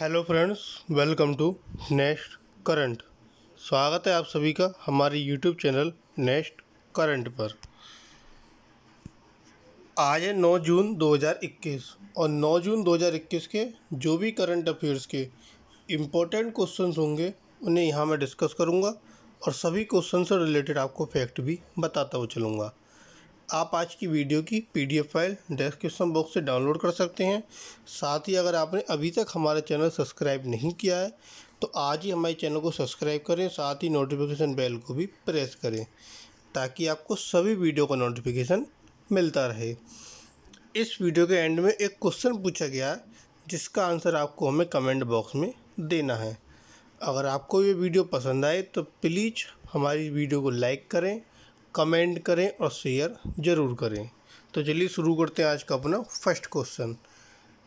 Hello friends, welcome to next current. स्वागत है आप सभी का हमारे यूट्यूब चैनल नेक्स्ट करंट पर। आज है 9 जून 2021 और 9 जून 2021 के जो भी करंट अफेयर्स के इम्पोर्टेंट क्वेश्चंस होंगे उन्हें यहाँ मैं डिस्कस करूँगा और सभी क्वेश्चन से रिलेटेड आपको फैक्ट भी बताता हुआ चलूँगा। आप आज की वीडियो की PDF फाइल डिस्क्रिप्शन बॉक्स से डाउनलोड कर सकते हैं। साथ ही अगर आपने अभी तक हमारा चैनल सब्सक्राइब नहीं किया है तो आज ही हमारे चैनल को सब्सक्राइब करें, साथ ही नोटिफिकेशन बेल को भी प्रेस करें ताकि आपको सभी वीडियो का नोटिफिकेशन मिलता रहे। इस वीडियो के एंड में एक क्वेश्चन पूछा गया है जिसका आंसर आपको हमें कमेंट बॉक्स में देना है। अगर आपको ये वीडियो पसंद आए तो प्लीज़ हमारी वीडियो को लाइक करें, कमेंट करें और शेयर ज़रूर करें। तो चलिए शुरू करते हैं आज का अपना फर्स्ट क्वेश्चन।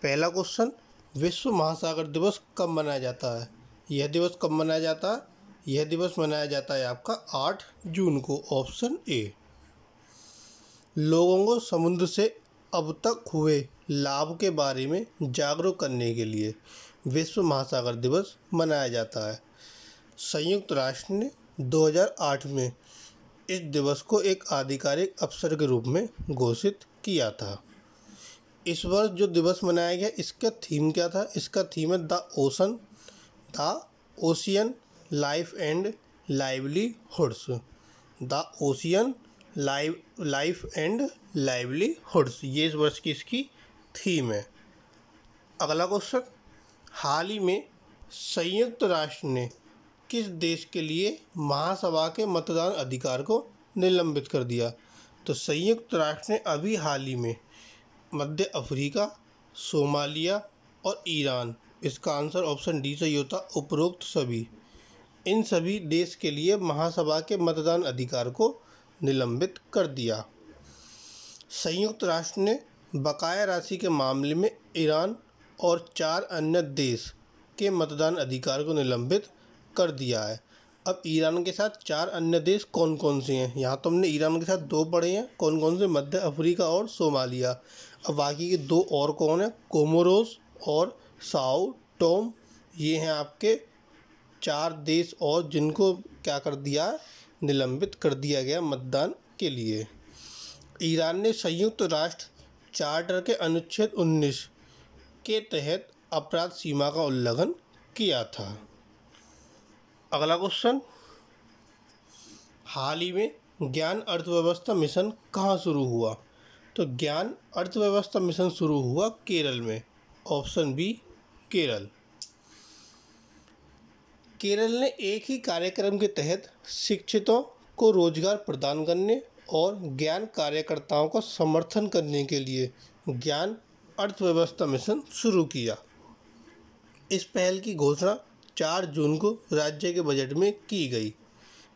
पहला क्वेश्चन, विश्व महासागर दिवस कब मनाया जाता है? यह दिवस कब मनाया जाता है? यह दिवस मनाया जाता है आपका 8 जून को, ऑप्शन ए। लोगों को समुद्र से अब तक हुए लाभ के बारे में जागरूक करने के लिए विश्व महासागर दिवस मनाया जाता है। संयुक्त राष्ट्र ने 2008 में इस दिवस को एक आधिकारिक अवसर के रूप में घोषित किया था। इस वर्ष जो दिवस मनाया गया इसका थीम क्या था? इसका थीम है the ocean life and livelihoods. The ocean life and livelihoods, ये इस वर्ष की इसकी थीम है। अगला क्वेश्चन, हाल ही में संयुक्त राष्ट्र ने किस देश के लिए महासभा के मतदान अधिकार को निलंबित कर दिया? तो संयुक्त राष्ट्र ने अभी हाल ही में मध्य अफ्रीका, सोमालिया और ईरान, इसका आंसर ऑप्शन डी सही होता, उपरोक्त सभी, इन सभी देश के लिए महासभा के मतदान अधिकार को निलंबित कर दिया। संयुक्त राष्ट्र ने बकाया राशि के मामले में ईरान और 4 अन्य देश के मतदान अधिकार को निलंबित कर दिया है। अब ईरान के साथ 4 अन्य देश कौन कौन से हैं? यहाँ तो हमने ईरान के साथ 2 पढ़े हैं, कौन कौन से? मध्य अफ्रीका और सोमालिया। अब बाकी के 2 और कौन है? कोमोरोस और साओ टोम। ये हैं आपके 4 देश और जिनको क्या कर दिया, निलंबित कर दिया गया मतदान के लिए। ईरान ने संयुक्त राष्ट्र चार्टर के अनुच्छेद 19 के तहत अपराध सीमा का उल्लंघन किया था। अगला क्वेश्चन, हाल ही में ज्ञान अर्थव्यवस्था मिशन कहाँ शुरू हुआ? तो ज्ञान अर्थव्यवस्था मिशन शुरू हुआ केरल में, ऑप्शन बी केरल। केरल ने एक ही कार्यक्रम के तहत शिक्षितों को रोजगार प्रदान करने और ज्ञान कार्यकर्ताओं का समर्थन करने के लिए ज्ञान अर्थव्यवस्था मिशन शुरू किया। इस पहल की घोषणा 4 जून को राज्य के बजट में की गई।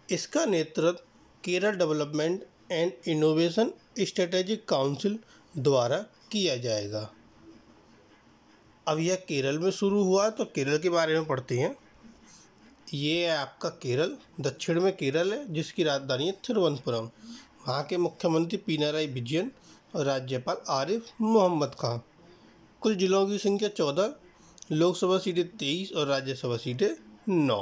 इसका नेतृत्व Kerala development and innovation strategic council द्वारा किया जाएगा। अब यह केरल में शुरू हुआ तो केरल के बारे में पढ़ते हैं। ये है आपका केरल, दक्षिण में केरल है जिसकी राजधानी है तिरुवनंतपुरम। वहाँ के मुख्यमंत्री पिनाराई विजयन और राज्यपाल आरिफ मोहम्मद खान। कुल जिलों की संख्या 14, लोकसभा सीटें 23 और राज्यसभा सीटें 9।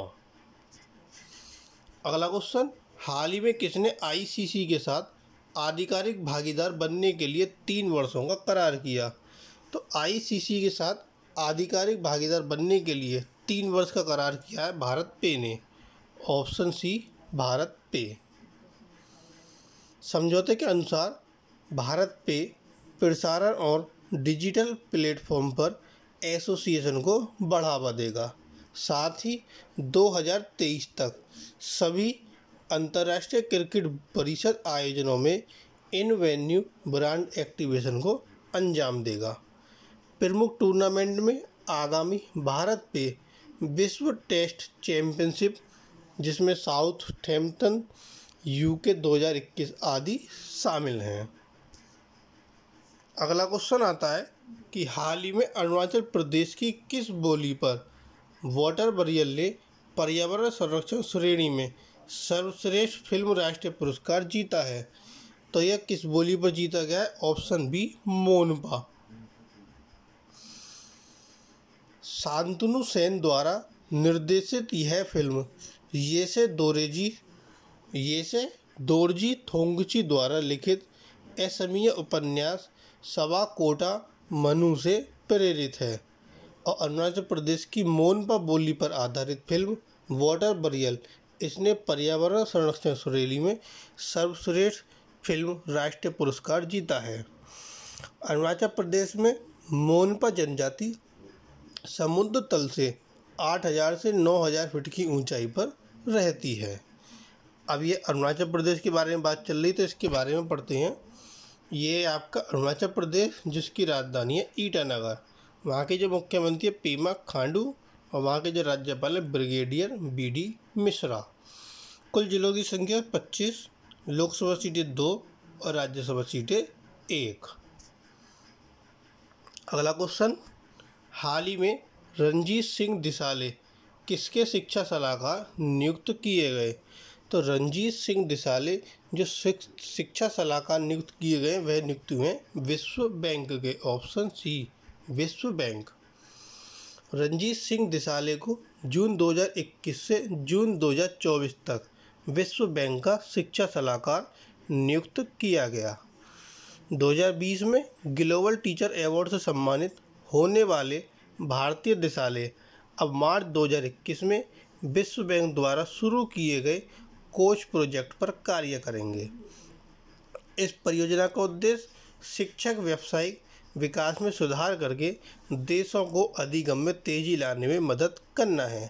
अगला क्वेश्चन, हाल ही में किसने ICC के साथ आधिकारिक भागीदार बनने के लिए 3 वर्षों का करार किया? तो ICC के साथ आधिकारिक भागीदार बनने के लिए 3 वर्ष का करार किया है भारत पे ने, ऑप्शन सी भारत पे। समझौते के अनुसार भारत पे प्रसारण और डिजिटल प्लेटफॉर्म पर एसोसिएशन को बढ़ावा देगा। साथ ही 2023 तक सभी अंतर्राष्ट्रीय क्रिकेट परिषद आयोजनों में इन वेन्यू ब्रांड एक्टिवेशन को अंजाम देगा। प्रमुख टूर्नामेंट में आगामी भारत पे विश्व टेस्ट चैंपियनशिप, जिसमें साउथहैम्पटन UK 2021 आदि शामिल हैं। अगला क्वेश्चन आता है कि हाल ही में अरुणाचल प्रदेश की किस बोली पर वाटर बरियल ने पर्यावरण संरक्षण श्रेणी में सर्वश्रेष्ठ फिल्म राष्ट्रीय पुरस्कार जीता है? तो यह किस बोली पर जीता गया है? Option B Monpa. शांतनु सेन द्वारा निर्देशित यह फिल्म येसे दोरजी थोंगची द्वारा लिखित असमीय उपन्यास सवाकोटा मनु से प्रेरित है और अरुणाचल प्रदेश की मोनपा बोली पर आधारित फिल्म वाटर बरियल इसने पर्यावरण संरक्षण श्रेणी में सर्वश्रेष्ठ फिल्म राष्ट्रीय पुरस्कार जीता है। अरुणाचल प्रदेश में मोनपा जनजाति समुद्र तल से 8000 से 9000 फीट की ऊंचाई पर रहती है। अब ये अरुणाचल प्रदेश के बारे में बात चल रही तो इसके बारे में पढ़ते हैं। ये आपका अरुणाचल प्रदेश जिसकी राजधानी है ईटानगर, वहाँ के जो मुख्यमंत्री है पेमा खांडू और वहाँ के जो राज्यपाल है ब्रिगेडियर BD मिश्रा। कुल जिलों की संख्या 25, लोकसभा सीटें 2 और राज्यसभा सीटें 1। अगला क्वेश्चन, हाल ही में रणजीत सिंह दिसाले किसके शिक्षा सलाहकार नियुक्त किए गए? तो रणजीत सिंह दिसाले जो शिक्षा सलाहकार नियुक्त किए गए वह नियुक्त हुए विश्व बैंक के। ऑप्शन सी विश्व बैंक। रणजीत सिंह दिसाले को जून 2021 से जून 2024 तक विश्व बैंक का शिक्षा सलाहकार नियुक्त किया गया। 2020 में ग्लोबल टीचर अवार्ड से सम्मानित होने वाले भारतीय दिसाले अब मार्च 2021 में विश्व बैंक द्वारा शुरू किए गए कोच प्रोजेक्ट पर कार्य करेंगे। इस परियोजना का उद्देश्य शिक्षक व्यावसायिक विकास में सुधार करके देशों को अधिगम में तेजी लाने में मदद करना है।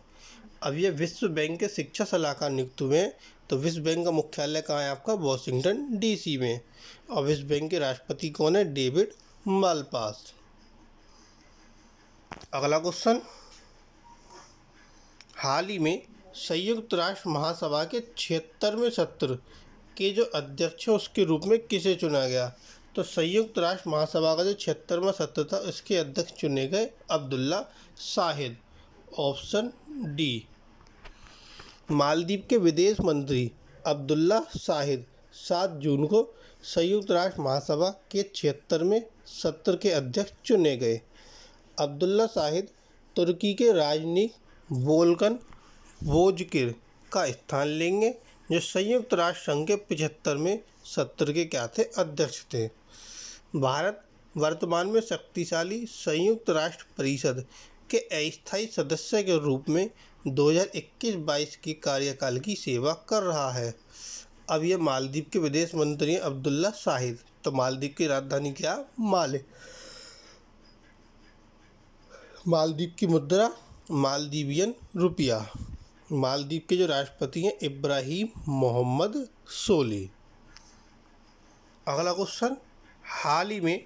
अब ये विश्व बैंक के शिक्षा सलाहकार नियुक्त हुए हैं। तो विश्व बैंक का मुख्यालय कहाँ है आपका? वॉशिंगटन DC में। और विश्व बैंक के राष्ट्रपति कौन है? David Malpass. अगला क्वेश्चन, हाल ही में संयुक्त राष्ट्र महासभा के 76वें सत्र के जो अध्यक्ष है उसके रूप में किसे चुना गया? तो संयुक्त राष्ट्र महासभा का जो 76वां सत्र था इसके अध्यक्ष चुने गए अब्दुल्ला शाहिद। Option D. मालदीव के विदेश मंत्री अब्दुल्ला शाहिद 7 जून को संयुक्त राष्ट्र महासभा के 76वें सत्र के अध्यक्ष चुने गए। अब्दुल्ला शाहिद तुर्की के राजनीतिक वोल्कन वोजकिर का स्थान लेंगे जो संयुक्त राष्ट्र संघ के 75वें सत्र के क्या थे? अध्यक्ष थे। भारत वर्तमान में शक्तिशाली संयुक्त राष्ट्र परिषद के अस्थायी सदस्य के रूप में 2021-22 के कार्यकाल की सेवा कर रहा है। अब ये मालदीव के विदेश मंत्री हैं अब्दुल्ला शाहिद। तो मालदीव की राजधानी क्या? माले। मालदीव की मुद्रा मालदीवियन रुपया। मालदीव के जो राष्ट्रपति हैं इब्राहिम मोहम्मद सोली। अगला क्वेश्चन, हाल ही में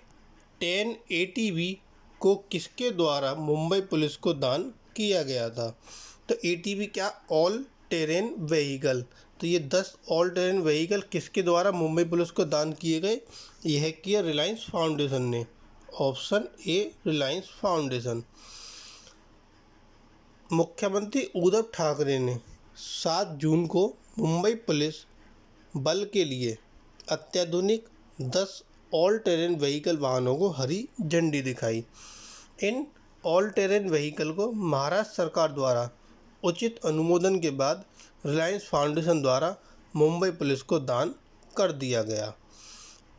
10 ATV को किसके द्वारा मुंबई पुलिस को दान किया गया था? तो ATV क्या? All terrain vehicle. तो ये 10 ऑल टेरेन व्हीकल किसके द्वारा मुंबई पुलिस को दान किए गए? यह किया रिलायंस फाउंडेशन ने। Option A Reliance foundation. मुख्यमंत्री उद्धव ठाकरे ने 7 जून को मुंबई पुलिस बल के लिए अत्याधुनिक 10 ऑल टेरेन व्हीकल वाहनों को हरी झंडी दिखाई। इन ऑल टेरेन व्हीकल को महाराष्ट्र सरकार द्वारा उचित अनुमोदन के बाद रिलायंस फाउंडेशन द्वारा मुंबई पुलिस को दान कर दिया गया।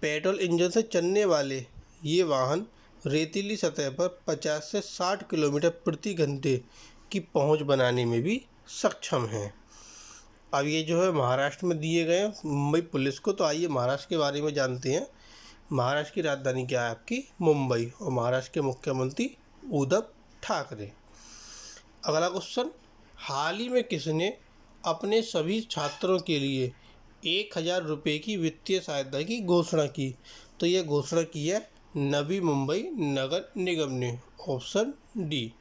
पेट्रोल इंजन से चलने वाले ये वाहन रेतीली सतह पर 50 से 60 किलोमीटर प्रति घंटे की पहुंच बनाने में भी सक्षम हैं। अब ये जो है महाराष्ट्र में दिए गए मुंबई पुलिस को। तो आइए महाराष्ट्र के बारे में जानते हैं। महाराष्ट्र की राजधानी क्या है आपकी? मुंबई। और महाराष्ट्र के मुख्यमंत्री उद्धव ठाकरे। अगला क्वेश्चन, हाल ही में किसने अपने सभी छात्रों के लिए 1000 रुपये की वित्तीय सहायता की घोषणा की? तो ये घोषणा की है नवी मुंबई नगर निगम ने। Option D.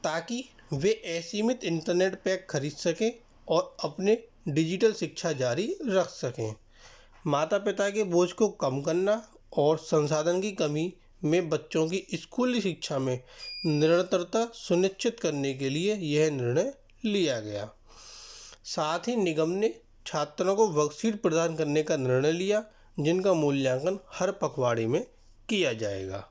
ताकि वे असीमित इंटरनेट पैक खरीद सकें और अपने डिजिटल शिक्षा जारी रख सकें। माता पिता के बोझ को कम करना और संसाधन की कमी में बच्चों की स्कूली शिक्षा में निरंतरता सुनिश्चित करने के लिए यह निर्णय लिया गया। साथ ही निगम ने छात्रों को वर्कशीट प्रदान करने का निर्णय लिया जिनका मूल्यांकन हर पखवाड़े में किया जाएगा।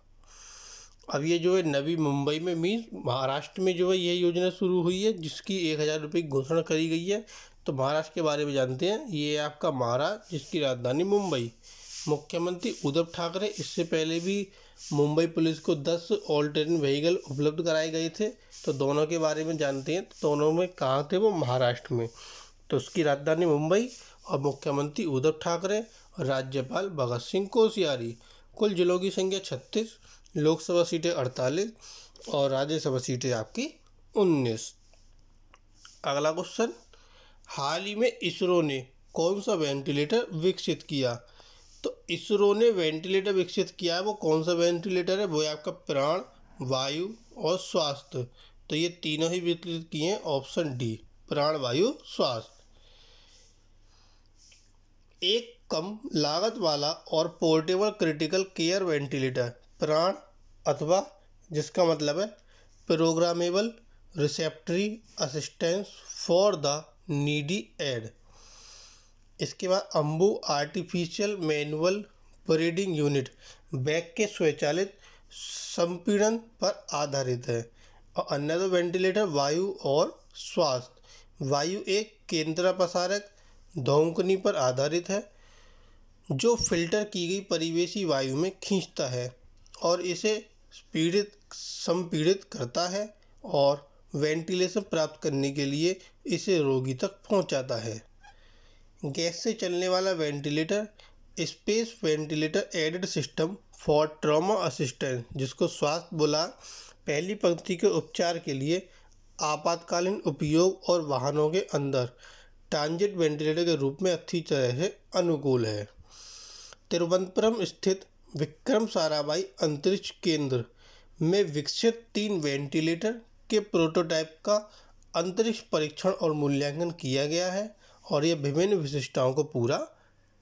अब ये जो है नवी मुंबई में मीन्स महाराष्ट्र में जो है यह योजना शुरू हुई है, जिसकी 1,000 रुपये की घोषणा करी गई है। तो महाराष्ट्र के बारे में जानते हैं। ये है आपका महाराष्ट्र, जिसकी राजधानी मुंबई। मुख्यमंत्री उद्धव ठाकरे, इससे पहले भी मुंबई पुलिस को 10 ऑल्टरनेट व्हीकल उपलब्ध कराए गए थे। तो दोनों के बारे में जानते हैं। तो दोनों में कहाँ थे? वो महाराष्ट्र में। तो उसकी राजधानी मुंबई और मुख्यमंत्री उद्धव ठाकरे और राज्यपाल भगत सिंह कोश्यारी। कुल जिलों की संख्या 36, लोकसभा सीटें 48 और राज्यसभा सीटें आपकी 19। अगला क्वेश्चन, हाल ही में इसरो ने कौन सा वेंटिलेटर विकसित किया? तो इसरो ने वेंटिलेटर विकसित किया है। वो कौन सा वेंटिलेटर है? वो है आपका प्राण, वायु और स्वास्थ्य। तो ये तीनों ही विकसित किए हैं। ऑप्शन डी, प्राण, वायु, स्वास्थ्य। एक कम लागत वाला और पोर्टेबल क्रिटिकल केयर वेंटिलेटर, प्राण अथवा जिसका मतलब है programmable respiratory assistance for the needy aid. इसके बाद Ambu artificial manual breathing unit, bag के स्वचालित संपीड़न पर आधारित है। और अन्य दो वेंटिलेटर वायु और स्वास्थ्य। वायु एक केंद्र प्रसारक धोंकनी पर आधारित है, जो फिल्टर की गई परिवेशी वायु में खींचता है और इसे संपीड़ित करता है और वेंटिलेशन प्राप्त करने के लिए इसे रोगी तक पहुंचाता है। गैस से चलने वाला ventilator space ventilator aided system for trauma assistance, जिसको स्वास्थ्य बोला, पहली पंक्ति के उपचार के लिए आपातकालीन उपयोग और वाहनों के अंदर ट्रांजिट वेंटिलेटर के रूप में अच्छी तरह से अनुकूल है। तिरुवनंतपुरम स्थित विक्रम साराभाई अंतरिक्ष केंद्र में विकसित 3 वेंटिलेटर के प्रोटोटाइप का अंतरिक्ष परीक्षण और मूल्यांकन किया गया है और यह विभिन्न विशिष्टताओं को पूरा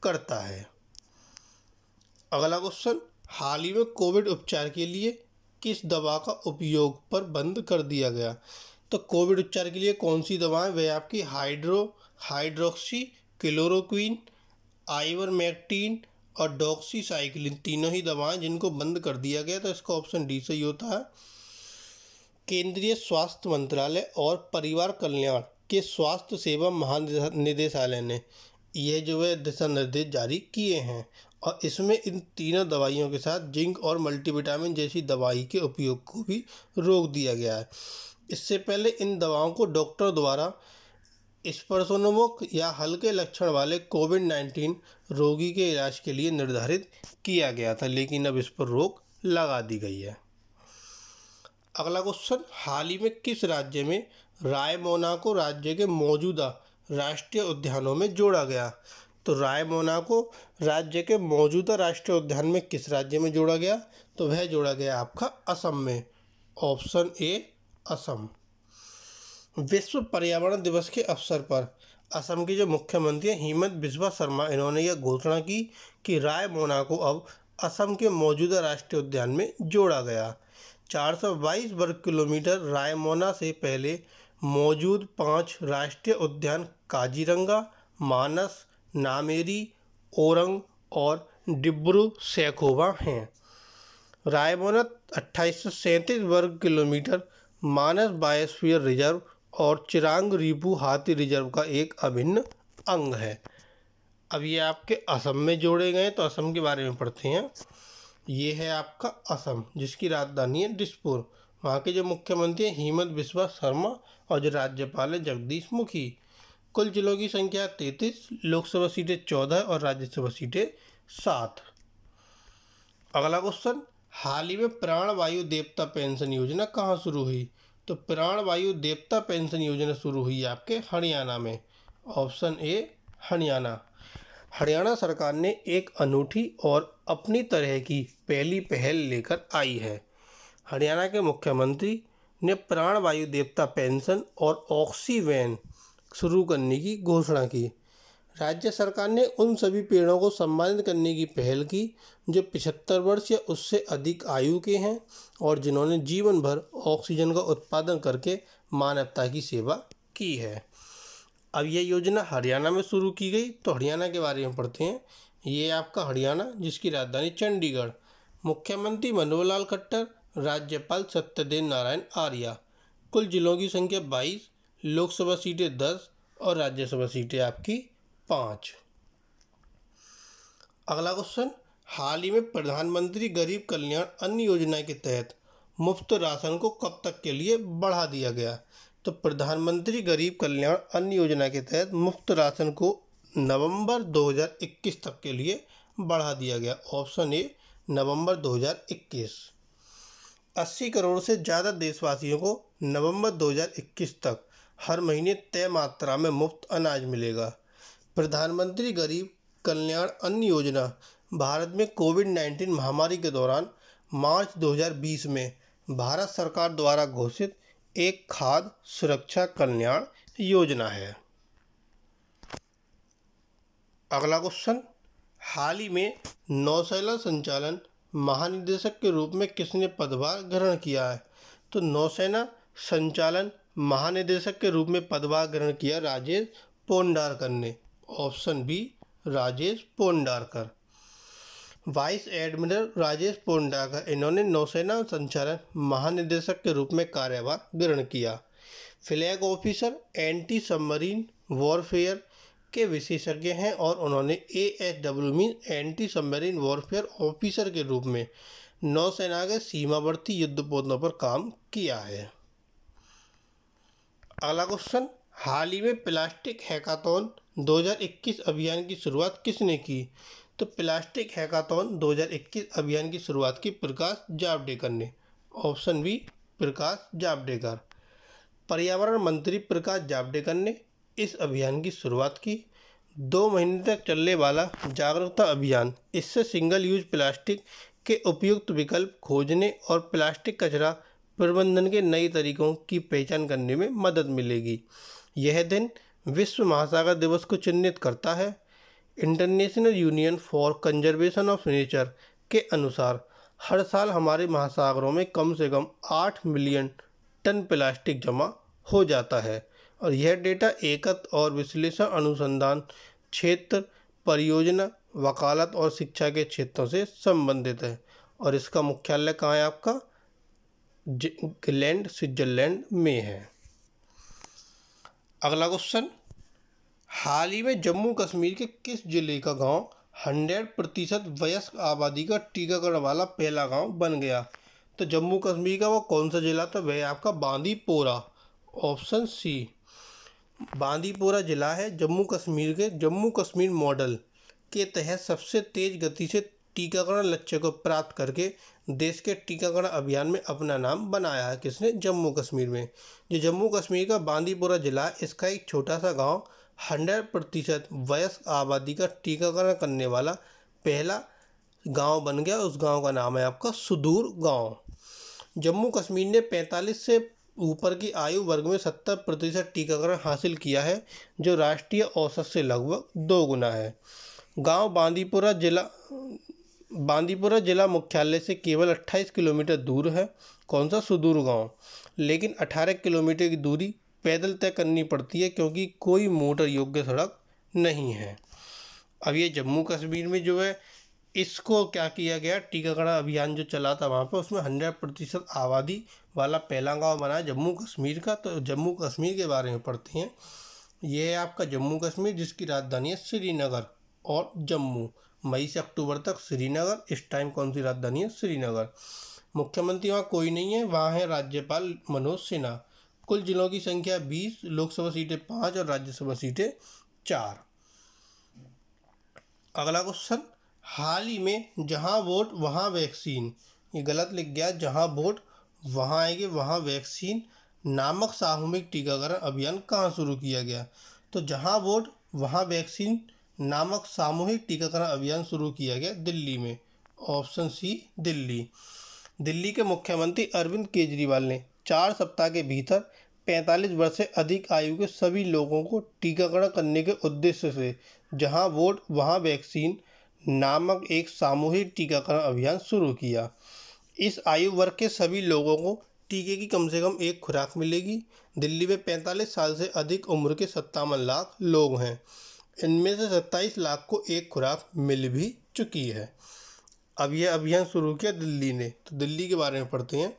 करता है। अगला क्वेश्चन, हाल ही में कोविड उपचार के लिए किस दवा का उपयोग पर बंद कर दिया गया? तो कोविड उपचार के लिए कौन सी दवाएं? वह आपकी हाइड्रोक्सी क्लोरोक्वीन, आइवरमेक्टिन और डॉक्सीसाइक्लिन, तीनों ही दवाएं जिनको बंद कर दिया गया। तो इसका ऑप्शन डी सही होता है। केंद्रीय स्वास्थ्य मंत्रालय और परिवार कल्याण के स्वास्थ्य सेवा महानिदेशालय ने यह जो है दिशा निर्देश जारी किए हैं और इसमें इन तीनों दवाइयों के साथ जिंक और मल्टीविटामिन जैसी दवाई के उपयोग को भी रोक दिया गया है। इससे पहले इन दवाओं को डॉक्टर द्वारा स्पर्शोन्मुख या हल्के लक्षण वाले कोविड-19 रोगी के इलाज के लिए निर्धारित किया गया था, लेकिन अब इस पर रोक लगा दी गई है। अगला क्वेश्चन, हाल ही में किस राज्य में रायमोना को राज्य के मौजूदा राष्ट्रीय उद्यानों में जोड़ा गया? तो रायमोना को राज्य के मौजूदा राष्ट्रीय उद्यान में किस राज्य में जोड़ा गया? तो वह जोड़ा गया आपका असम में। Option A, Assam. विश्व पर्यावरण दिवस के अवसर पर असम के जो मुख्यमंत्री हैं हिमंत बिस्वा शर्मा, इन्होंने यह घोषणा की कि रायमोना को अब असम के मौजूदा राष्ट्रीय उद्यान में जोड़ा गया। 422 वर्ग किलोमीटर रायमोना से पहले मौजूद 5 राष्ट्रीय उद्यान काजीरंगा, मानस, नामेरी, ओरंग और डिब्रू सैखोवा हैं। रायमोना 2837 वर्ग किलोमीटर मानस बायोस्फीयर रिजर्व और चिरांग रीपू हाथी रिजर्व का एक अभिन्न अंग है। अब ये आपके असम में जोड़े गए, तो असम के बारे में पढ़ते हैं। ये है आपका असम, जिसकी राजधानी है दिसपुर। वहाँ के जो मुख्यमंत्री हैं हिमंत बिस्वा शर्मा और जो राज्यपाल है जगदीश मुखी। कुल जिलों की संख्या 33, लोकसभा सीटें 14 और राज्यसभा सीटें 7। अगला क्वेश्चन, हाल ही में प्राण वायु देवता पेंशन योजना कहाँ शुरू हुई? तो प्राण वायु देवता पेंशन योजना शुरू हुई आपके हरियाणा में। Option A, Haryana. हरियाणा सरकार ने एक अनूठी और अपनी तरह की पहली पहल लेकर आई है। हरियाणा के मुख्यमंत्री ने प्राण वायु देवता पेंशन और ऑक्सीवैन शुरू करने की घोषणा की। राज्य सरकार ने उन सभी पेड़ों को सम्मानित करने की पहल की जो 75 वर्ष या उससे अधिक आयु के हैं और जिन्होंने जीवन भर ऑक्सीजन का उत्पादन करके मानवता की सेवा की है। अब यह योजना हरियाणा में शुरू की गई, तो हरियाणा के बारे में पढ़ते हैं। ये आपका हरियाणा, जिसकी राजधानी चंडीगढ़। मुख्यमंत्री मनोहर लाल खट्टर, राज्यपाल सत्यदेव नारायण आर्य। कुल जिलों की संख्या 22, लोकसभा सीटें 10 और राज्यसभा सीटें आपकी 5। अगला क्वेश्चन, हाल ही में प्रधानमंत्री गरीब कल्याण अन्न योजना के तहत मुफ्त राशन को कब तक के लिए बढ़ा दिया गया? तो प्रधानमंत्री गरीब कल्याण अन्न योजना के तहत मुफ्त राशन को नवंबर 2021 तक के लिए बढ़ा दिया गया। ऑप्शन ए नवंबर 2021। 80 करोड़ से ज़्यादा देशवासियों को नवंबर 2021 तक हर महीने तय मात्रा में मुफ्त अनाज मिलेगा। प्रधानमंत्री गरीब कल्याण अन्न योजना भारत में कोविड-19 महामारी के दौरान मार्च 2020 में भारत सरकार द्वारा घोषित एक खाद्य सुरक्षा कल्याण योजना है। अगला क्वेश्चन, हाल ही में नौसेना संचालन महानिदेशक के रूप में किसने पदभार ग्रहण किया है? तो नौसेना संचालन महानिदेशक के रूप में पदभार ग्रहण किया राजेश पोंडारकर ने। Option B Rajesh Pondarkar. Vice admiral Rajesh Pondarkar इन्होंने नौसेना संचालन महानिदेशक के रूप में कार्यभार ग्रहण किया। Flag officer anti submarine warfare के विशेषज्ञ हैं और उन्होंने ASW mean anti submarine warfare officer के रूप में नौसेना के सीमावर्ती युद्धपोतों पर काम किया है। अगला क्वेश्चन, हाल ही में प्लास्टिक हैकाथॉन 2021 अभियान की शुरुआत किसने की? तो प्लास्टिक हैकाथॉन 2021 अभियान की शुरुआत की प्रकाश जावड़ेकर ने। Option B Prakash Javadekar. पर्यावरण मंत्री प्रकाश जावड़ेकर ने इस अभियान की शुरुआत की। 2 महीने तक चलने वाला जागरूकता अभियान, इससे सिंगल यूज प्लास्टिक के उपयुक्त विकल्प खोजने और प्लास्टिक कचरा प्रबंधन के नए तरीकों की पहचान करने में मदद मिलेगी। यह दिन विश्व महासागर दिवस को चिन्हित करता है। International union for conservation of nature के अनुसार हर साल हमारे महासागरों में कम से कम 8 मिलियन टन प्लास्टिक जमा हो जाता है और यह डेटा एकत्र और विश्लेषण अनुसंधान क्षेत्र, परियोजना, वकालत और शिक्षा के क्षेत्रों से संबंधित है और इसका मुख्यालय कहाँ है? आपका ग्लैंड स्विट्जरलैंड में है। अगला क्वेश्चन, हाल ही में जम्मू कश्मीर के किस जिले का गांव 100% वयस्क आबादी का टीकाकरण वाला पहला गांव बन गया? तो जम्मू कश्मीर का वो कौन सा जिला था? वह आपका बांदीपोरा। ऑप्शन सी बांदीपोरा जिला है जम्मू कश्मीर के। जम्मू कश्मीर मॉडल के तहत सबसे तेज गति से टीकाकरण लक्ष्य को प्राप्त करके देश के टीकाकरण अभियान में अपना नाम बनाया है। किसने? जम्मू कश्मीर में। जो जम्मू कश्मीर का बांदीपोरा जिला, इसका एक छोटा सा गांव 100% वयस्क आबादी का टीकाकरण करने वाला पहला गांव बन गया। उस गांव का नाम है आपका सुदूर गांव। जम्मू कश्मीर ने 45 से ऊपर की आयु वर्ग में 70% टीकाकरण हासिल किया है, जो राष्ट्रीय औसत से लगभग 2 गुना है। गांव बांदीपुरा जिला मुख्यालय से केवल 28 किलोमीटर दूर है। कौन सा? सुदूर गांव। लेकिन 18 किलोमीटर की दूरी पैदल तय करनी पड़ती है क्योंकि कोई मोटर योग्य सड़क नहीं है। अब ये जम्मू कश्मीर में जो है, इसको क्या किया गया, टीकाकरण अभियान जो चला था वहाँ पर, उसमें 100% आबादी वाला पहला गांव बना है जम्मू कश्मीर का। तो जम्मू कश्मीर के बारे में पढ़ते हैं। ये है आपका जम्मू कश्मीर, जिसकी राजधानी है श्रीनगर और जम्मू। मई से अक्टूबर तक श्रीनगर। इस टाइम कौन सी राजधानी है? श्रीनगर। मुख्यमंत्री वहाँ कोई नहीं है, वहाँ है राज्यपाल मनोज सिन्हा। कुल जिलों की संख्या 20, लोकसभा सीटें 5 और राज्यसभा सीटें 4। अगला क्वेश्चन, हाल ही में जहां वोट वहां वैक्सीन, ये गलत लिख गया, जहां वोट वहां आएंगे वहां वैक्सीन नामक सामूहिक टीकाकरण अभियान कहाँ शुरू किया गया? तो जहां वोट वहां वैक्सीन नामक सामूहिक टीकाकरण अभियान शुरू किया गया दिल्ली में। Option C Delhi. दिल्ली के मुख्यमंत्री अरविंद केजरीवाल ने 4 सप्ताह के भीतर 45 वर्ष से अधिक आयु के सभी लोगों को टीकाकरण करने के उद्देश्य से जहां वोट वहां वैक्सीन नामक एक सामूहिक टीकाकरण अभियान शुरू किया। इस आयु वर्ग के सभी लोगों को टीके की कम से कम एक खुराक मिलेगी। दिल्ली में 45 साल से अधिक उम्र के 57 लाख लोग हैं। इनमें से 27 लाख को एक खुराक मिल भी चुकी है। अब यह अभियान शुरू किया दिल्ली ने। तो दिल्ली के बारे में पढ़ते हैं।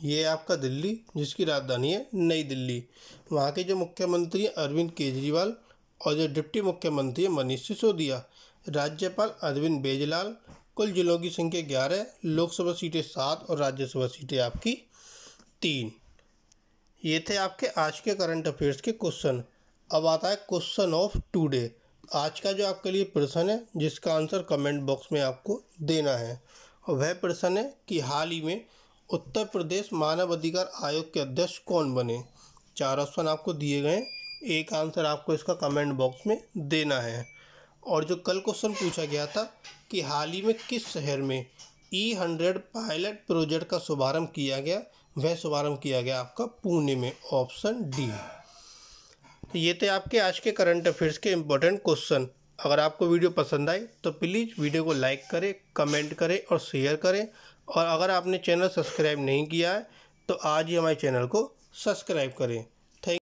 ये आपका दिल्ली, जिसकी राजधानी है नई दिल्ली। वहाँ के जो मुख्यमंत्री हैं अरविंद केजरीवाल और जो डिप्टी मुख्यमंत्री है मनीष सिसोदिया। राज्यपाल अरविंद केजरीवाल। कुल जिलों की संख्या 11, लोकसभा सीटें 7 और राज्यसभा सीटें आपकी 3। ये थे आपके आज के करंट अफेयर्स के क्वेश्चन। अब आता है क्वेश्चन ऑफ टुडे। आज का जो आपके लिए प्रश्न है, जिसका आंसर कमेंट बॉक्स में आपको देना है, और वह प्रश्न है कि हाल ही में उत्तर प्रदेश मानव अधिकार आयोग के अध्यक्ष कौन बने। 4 ऑप्शन आपको दिए गए, एक आंसर आपको इसका कमेंट बॉक्स में देना है। और जो कल क्वेश्चन पूछा गया था कि हाल ही में किस शहर में E100 पायलट प्रोजेक्ट का शुभारंभ किया गया, वह शुभारंभ किया गया आपका पुणे में, ऑप्शन डी। ये थे आपके आज के करंट अफेयर्स के इम्पोर्टेंट क्वेश्चन। अगर आपको वीडियो पसंद आए तो प्लीज़ वीडियो को लाइक करें, कमेंट करें और शेयर करें। और अगर आपने चैनल सब्सक्राइब नहीं किया है तो आज ही हमारे चैनल को सब्सक्राइब करें।